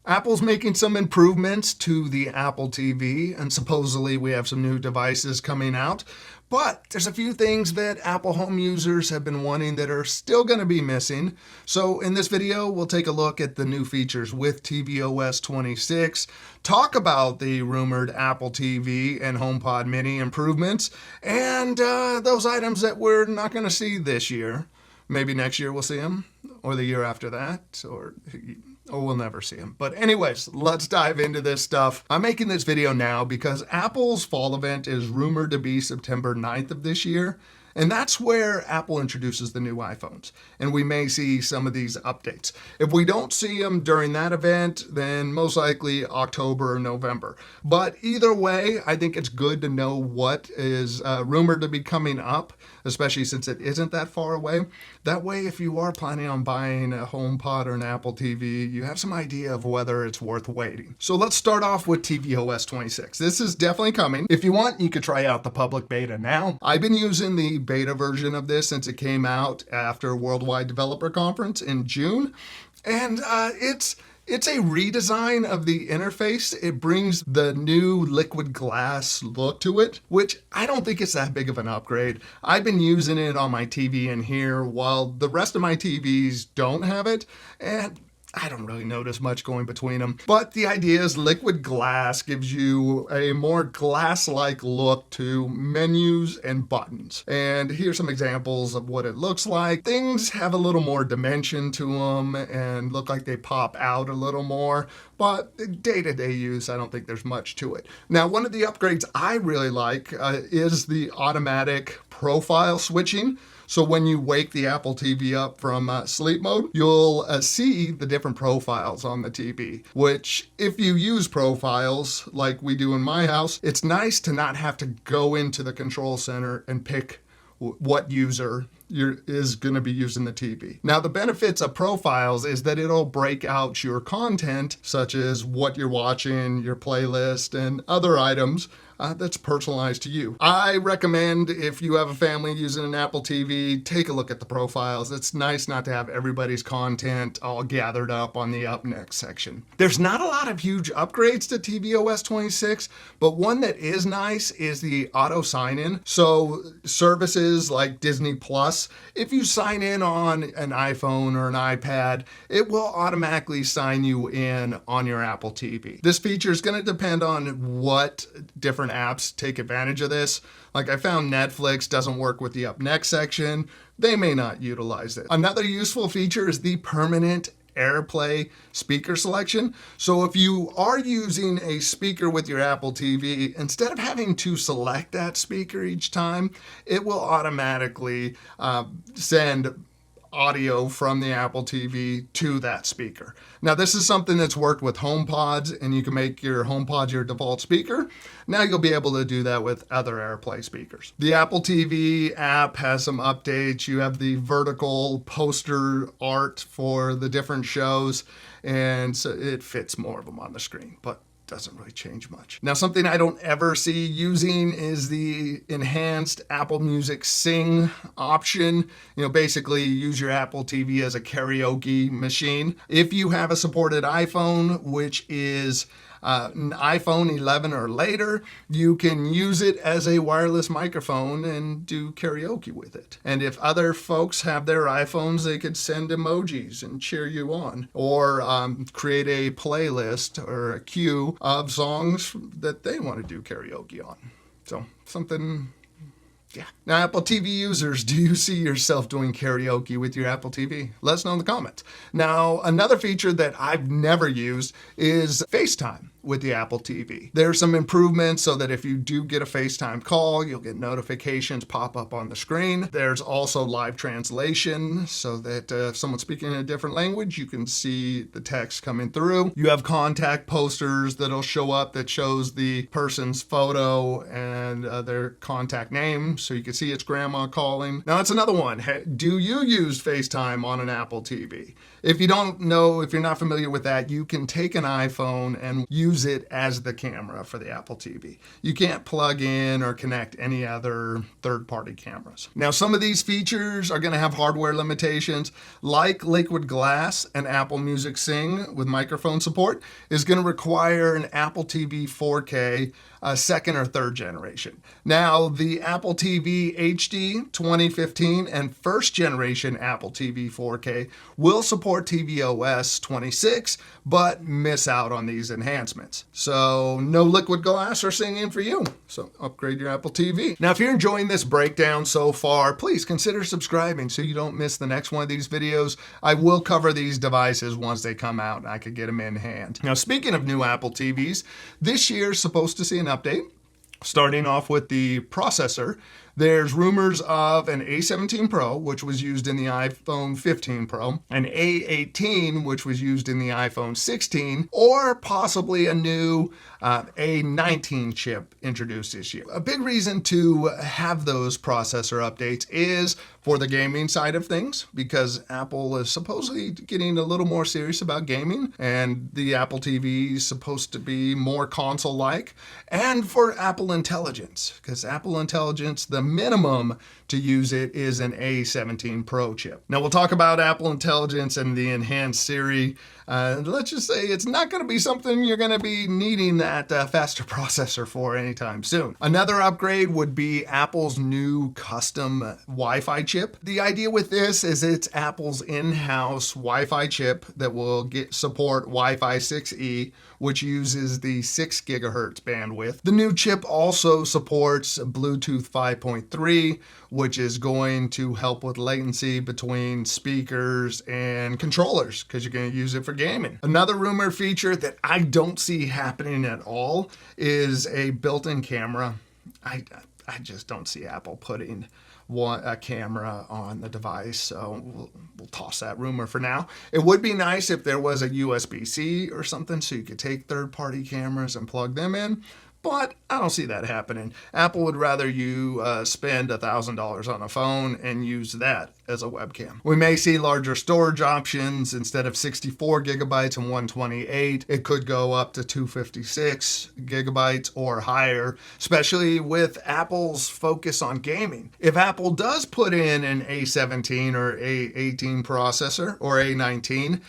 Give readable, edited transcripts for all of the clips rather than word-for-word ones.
Apple's making some improvements to the Apple TV, and supposedly we have some new devices coming out. But there's a few things that Apple Home users have been wanting that are still going to be missing. So in this video, we'll take a look at the new features with tvOS 26, talk about the rumored Apple TV and HomePod Mini improvements, and those items that we're not going to see this year. Maybe next year we'll see them, or the year after that, or we'll never see them. But anyways, let's dive into this stuff. I'm making this video now because Apple's fall event is rumored to be September 9th of this year. And that's where Apple introduces the new iPhones. And we may see some of these updates. If we don't see them during that event, then most likely October or November. But either way, I think it's good to know what is rumored to be coming up, especially since it isn't that far away. That way, if you are planning on buying a HomePod or an Apple TV, you have some idea of whether it's worth waiting. So let's start off with tvOS 26. This is definitely coming. If you want, you could try out the public beta now. I've been using the beta version of this since it came out after Worldwide Developer Conference in June. And it's a redesign of the interface. It brings the new liquid glass look to it, which I don't think it's that big of an upgrade. I've been using it on my TV in here while the rest of my TVs don't have it, and I don't really notice much going between them. But the idea is liquid glass gives you a more glass-like look to menus and buttons. And here's some examples of what it looks like. Things have a little more dimension to them and look like they pop out a little more. But day-to-day use, I don't think there's much to it. Now, one of the upgrades I really like is the automatic profile switching. So when you wake the Apple TV up from sleep mode, you'll see the different profiles on the TV, which if you use profiles like we do in my house, it's nice to not have to go into the control center and pick what user is going to be using the TV. Now, the benefits of profiles is that it'll break out your content, such as what you're watching, your playlist, and other items that's personalized to you. I recommend if you have a family using an Apple TV, take a look at the profiles. It's nice not to have everybody's content all gathered up on the up next section. There's not a lot of huge upgrades to tvOS 26, but one that is nice is the auto sign-in. So services like Disney Plus, if you sign in on an iPhone or an iPad, it will automatically sign you in on your Apple TV. This feature is going to depend on what different apps take advantage of this. Like I found Netflix doesn't work with the up next section. They may not utilize it. Another useful feature is the permanent AirPlay speaker selection. So if you are using a speaker with your Apple TV, instead of having to select that speaker each time, it will automatically send audio from the Apple TV to that speaker. Now, this is something that's worked with HomePods, and you can make your HomePod your default speaker. Now you'll be able to do that with other AirPlay speakers. The Apple TV app has some updates. You have the vertical poster art for the different shows, and so it fits more of them on the screen, but doesn't really change much. Now, something I don't ever see using is the enhanced Apple Music Sing option. You know, basically use your Apple TV as a karaoke machine. If you have a supported iPhone, which is an iPhone 11 or later, you can use it as a wireless microphone and do karaoke with it. And if other folks have their iPhones, they could send emojis and cheer you on, or create a playlist or a queue of songs that they want to do karaoke on. So something. Yeah. Now, Apple TV users, do you see yourself doing karaoke with your Apple TV? Let us know in the comments. Now, another feature that I've never used is FaceTime with the Apple TV. There's some improvements so that if you do get a FaceTime call, you'll get notifications pop up on the screen. There's also live translation so that if someone's speaking in a different language, you can see the text coming through. You have contact posters that'll show up that shows the person's photo and their contact name, so you can see it's grandma calling. Now, that's another one. Hey, do you use FaceTime on an Apple TV? If you don't know, if you're not familiar with that, you can take an iPhone and use use it as the camera for the Apple TV. You can't plug in or connect any other third-party cameras. Now, some of these features are going to have hardware limitations, like Liquid Glass and Apple Music Sing with microphone support is going to require an Apple TV 4K second or third generation. Now, the Apple TV HD 2015 and first generation Apple TV 4K will support tvOS 26, but miss out on these enhancements. So no Liquid Glass or Singing for you. So upgrade your Apple TV. Now, if you're enjoying this breakdown so far, please consider subscribing so you don't miss the next one of these videos. I will cover these devices once they come out and I could get them in hand. Now, speaking of new Apple TVs, this year's supposed to see an update. Starting off with the processor, there's rumors of an A17 Pro, which was used in the iPhone 15 Pro, an A18, which was used in the iPhone 16, or possibly a new A19 chip introduced this year. A big reason to have those processor updates is for the gaming side of things, because Apple is supposedly getting a little more serious about gaming, and the Apple TV is supposed to be more console-like, and for Apple Intelligence, because Apple Intelligence, the minimum to use it is an A17 Pro chip. Now, we'll talk about Apple Intelligence and the enhanced Siri. Let's just say it's not going to be something you're going to be needing that faster processor for anytime soon. Another upgrade would be Apple's new custom Wi-Fi chip. The idea with this is it's Apple's in-house Wi-Fi chip that will support Wi-Fi 6E, which uses the 6 gigahertz bandwidth. The new chip also supports Bluetooth 5.3, which is going to help with latency between speakers and controllers, because you're going to use it for gaming. Another rumor feature that I don't see happening at all is a built-in camera. I just don't see Apple putting a camera on the device, so we'll toss that rumor for now. It would be nice if there was a USB-C or something so you could take third-party cameras and plug them in, but I don't see that happening. Apple would rather you spend $1,000 on a phone and use that as a webcam. We may see larger storage options. Instead of 64 gigabytes and 128, it could go up to 256 gigabytes or higher, especially with Apple's focus on gaming. If Apple does put in an A17 or A18 processor or A19,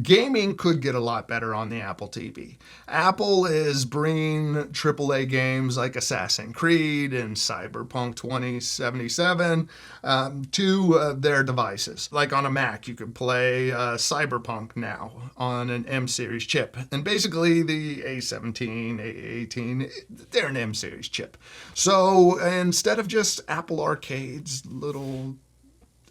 gaming could get a lot better on the Apple TV. Apple is bringing AAA games like Assassin's Creed and Cyberpunk 2077 to their devices. Like on a Mac, you could play Cyberpunk now on an M series chip. And basically the A17, A18, they're an M series chip. So instead of just Apple Arcade's little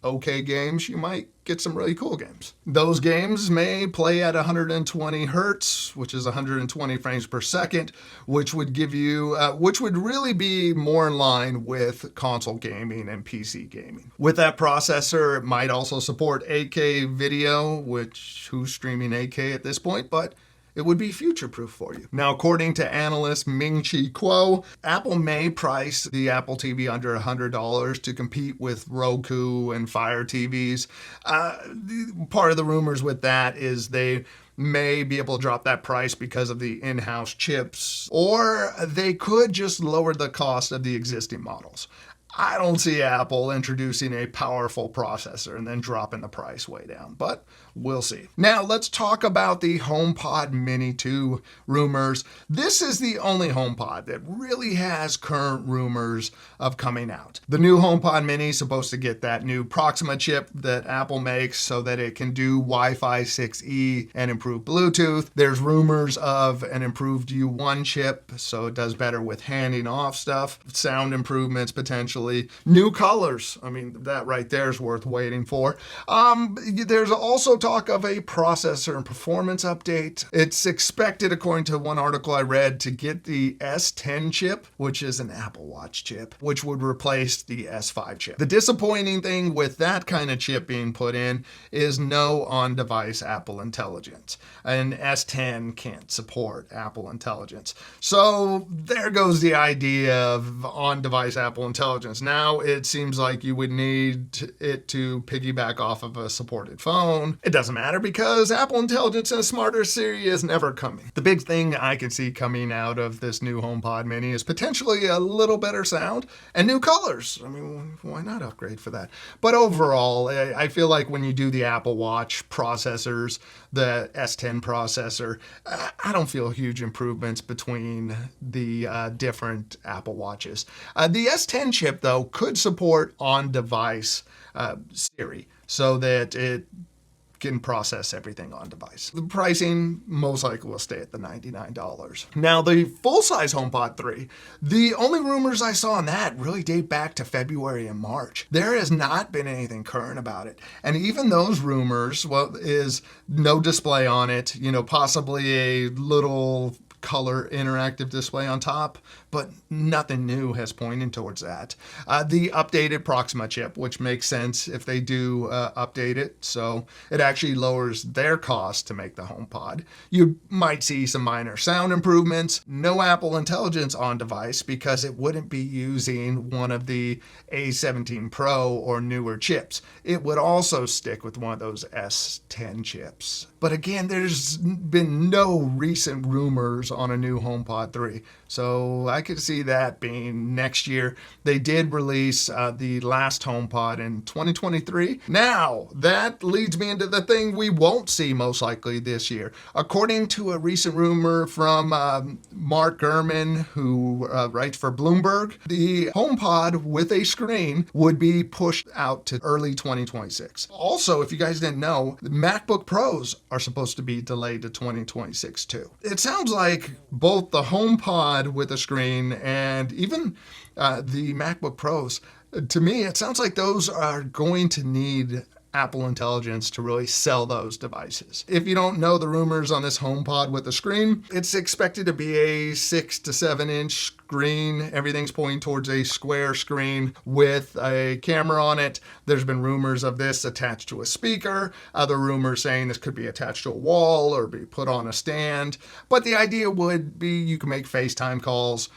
okay games, you might get some really cool games. Those games may play at 120 hertz, which is 120 frames per second, which would give you, which would really be more in line with console gaming and PC gaming. With that processor, it might also support 8K video, which who's streaming 8K at this point, but it would be future-proof for you. Now, according to analyst Ming-Chi Kuo, Apple may price the Apple TV under $100 to compete with Roku and Fire TVs. Part of the rumors with that is they may be able to drop that price because of the in-house chips, or they could just lower the cost of the existing models. I don't see Apple introducing a powerful processor and then dropping the price way down, but we'll see. Now, let's talk about the HomePod Mini 2 rumors. This is the only HomePod that really has current rumors of coming out. The new HomePod Mini is supposed to get that new Proxima chip that Apple makes so that it can do Wi-Fi 6E and improve Bluetooth. There's rumors of an improved U1 chip, so it does better with handing off stuff, sound improvements potentially. New colors. I mean, that right there is worth waiting for. There's also talk of a processor and performance update. It's expected, according to one article I read, to get the S10 chip, which is an Apple Watch chip, which would replace the S5 chip. The disappointing thing with that kind of chip being put in is no on-device Apple Intelligence. An S10 can't support Apple Intelligence. So there goes the idea of on-device Apple Intelligence. Now it seems like you would need it to piggyback off of a supported phone. It doesn't matter because Apple Intelligence and a smarter Siri is never coming. The big thing I can see coming out of this new HomePod Mini is potentially a little better sound and new colors. I mean, why not upgrade for that? But overall, I feel like when you do the Apple Watch processors, the S10 processor, I don't feel huge improvements between the different Apple Watches. The S10 chip, though, could support on-device Siri so that it can process everything on device. The pricing most likely will stay at the $99. Now, the full-size HomePod 3, the only rumors I saw on that really date back to February and March. There has not been anything current about it. And even those rumors, well, is no display on it, possibly a little color interactive display on top, but nothing new has pointed towards that. The updated Proxima chip, which makes sense if they do update it, so it actually lowers their cost to make the HomePod. You might see some minor sound improvements. No Apple Intelligence on device because it wouldn't be using one of the A17 Pro or newer chips. It would also stick with one of those S10 chips. But again, there's been no recent rumors on a new HomePod 3. So I could see that being next year. They did release the last HomePod in 2023. Now, that leads me into the thing we won't see most likely this year. According to a recent rumor from Mark Gurman, who writes for Bloomberg, the HomePod with a screen would be pushed out to early 2026. Also, if you guys didn't know, the MacBook Pros are supposed to be delayed to 2026 too. It sounds like both the HomePod with a screen and even the MacBook Pros, to me, it sounds like those are going to need Apple Intelligence to really sell those devices. If you don't know the rumors on this HomePod with a screen, it's expected to be a 6 to 7 inch screen. Everything's pointing towards a square screen with a camera on it. There's been rumors of this attached to a speaker, other rumors saying this could be attached to a wall or be put on a stand. But the idea would be you can make FaceTime calls,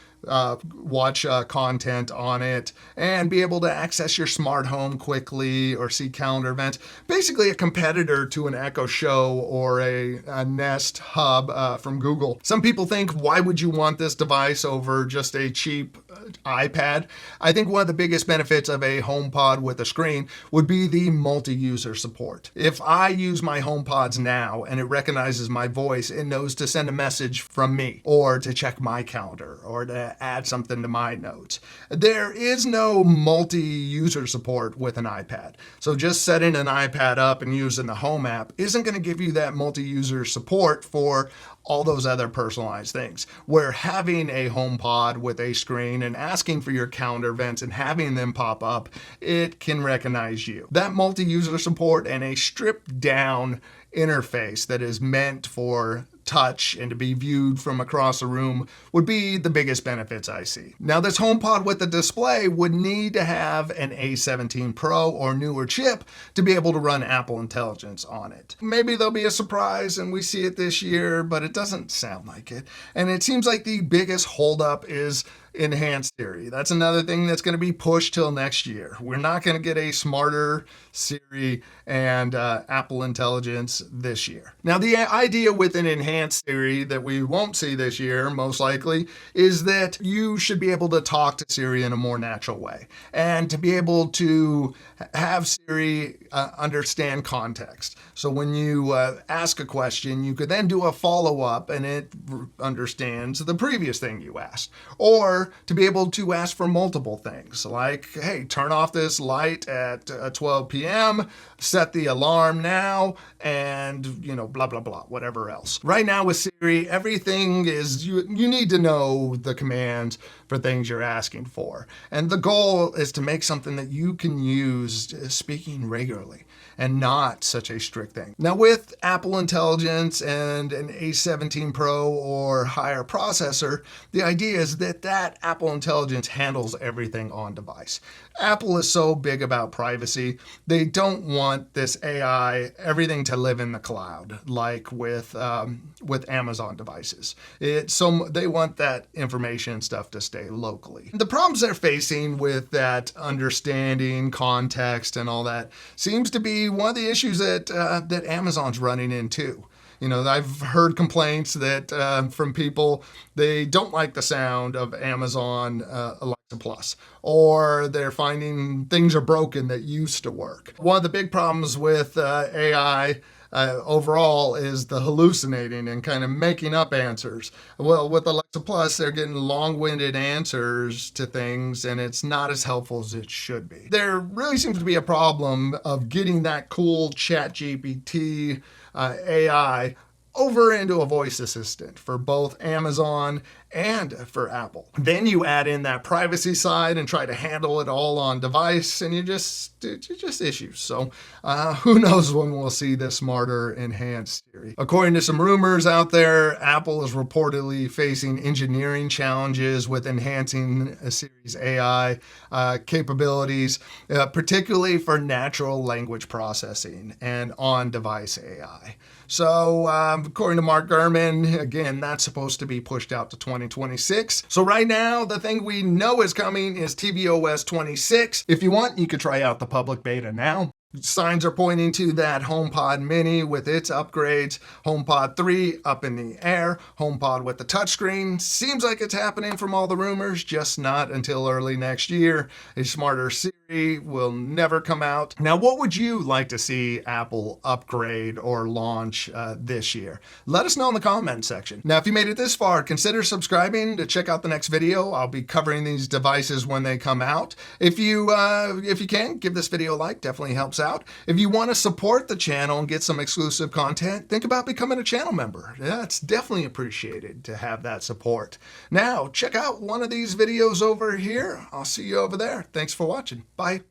watch content on it, and be able to access your smart home quickly or see calendar events. Basically a competitor to an Echo Show or a Nest Hub from Google. Some people think, why would you want this device over just a cheap iPad? I think one of the biggest benefits of a HomePod with a screen would be the multi-user support. If I use my HomePods now and it recognizes my voice, it knows to send a message from me or to check my calendar or to add something to my notes. There is no multi-user support with an iPad. So just setting an iPad up and using the Home app isn't going to give you that multi-user support for all those other personalized things. Where having a HomePod with a screen and asking for your calendar events and having them pop up, it can recognize you. That multi-user support and a stripped down interface that is meant for touch and to be viewed from across the room would be the biggest benefits I see. Now, this HomePod with the display would need to have an A17 Pro or newer chip to be able to run Apple Intelligence on it. Maybe there'll be a surprise and we see it this year, but it doesn't sound like it. And it seems like the biggest holdup is enhanced Siri. That's another thing that's going to be pushed till next year. We're not going to get a smarter Siri and Apple Intelligence this year. Now, the idea with an enhanced Siri that we won't see this year, most likely, is that you should be able to talk to Siri in a more natural way and to be able to have Siri understand context. So when you ask a question, you could then do a follow-up and it understands the previous thing you asked. Or to be able to ask for multiple things like, hey, turn off this light at 12 p.m., set the alarm now, and, blah, blah, blah, whatever else. Right now with Siri, everything is, you need to know the commands for things you're asking for. And the goal is to make something that you can use speaking regularly and not such a strict thing. Now with Apple Intelligence and an A17 Pro or higher processor, the idea is that that Apple Intelligence handles everything on device. Apple is so big about privacy. They don't want this AI, everything to live in the cloud, like with Amazon devices. They want that information and stuff to stay locally. The problems they're facing with that understanding, context, and all that seems to be one of the issues that Amazon's running into. I've heard complaints that from people, they don't like the sound of Amazon Alexa Plus, or they're finding things are broken that used to work. One of the big problems with AI overall is the hallucinating and kind of making up answers. Well, with Alexa Plus, they're getting long-winded answers to things, and it's not as helpful as it should be. There really seems to be a problem of getting that cool ChatGPT AI over into a voice assistant for both Amazon and for Apple. Then you add in that privacy side and try to handle it all on device, and it's just issues. So who knows when we'll see the smarter enhanced Siri. According to some rumors out there, Apple is reportedly facing engineering challenges with enhancing Siri's AI capabilities, particularly for natural language processing and on-device AI. So according to Mark Gurman, again, that's supposed to be pushed out to 2026. So right now, the thing we know is coming is tvOS 26. If you want, you could try out the public beta now. Signs are pointing to that HomePod Mini with its upgrades, HomePod 3 up in the air, HomePod with the touchscreen. Seems like it's happening from all the rumors, just not until early next year. A smarter Siri will never come out. Now, what would you like to see Apple upgrade or launch this year? Let us know in the comment section. Now, if you made it this far, consider subscribing to check out the next video. I'll be covering these devices when they come out. If you can, give this video a like, definitely helps out. If you want to support the channel and get some exclusive content, think about becoming a channel member. Yeah, it's definitely appreciated to have that support. Now, check out one of these videos over here. I'll see you over there. Thanks for watching. Bye.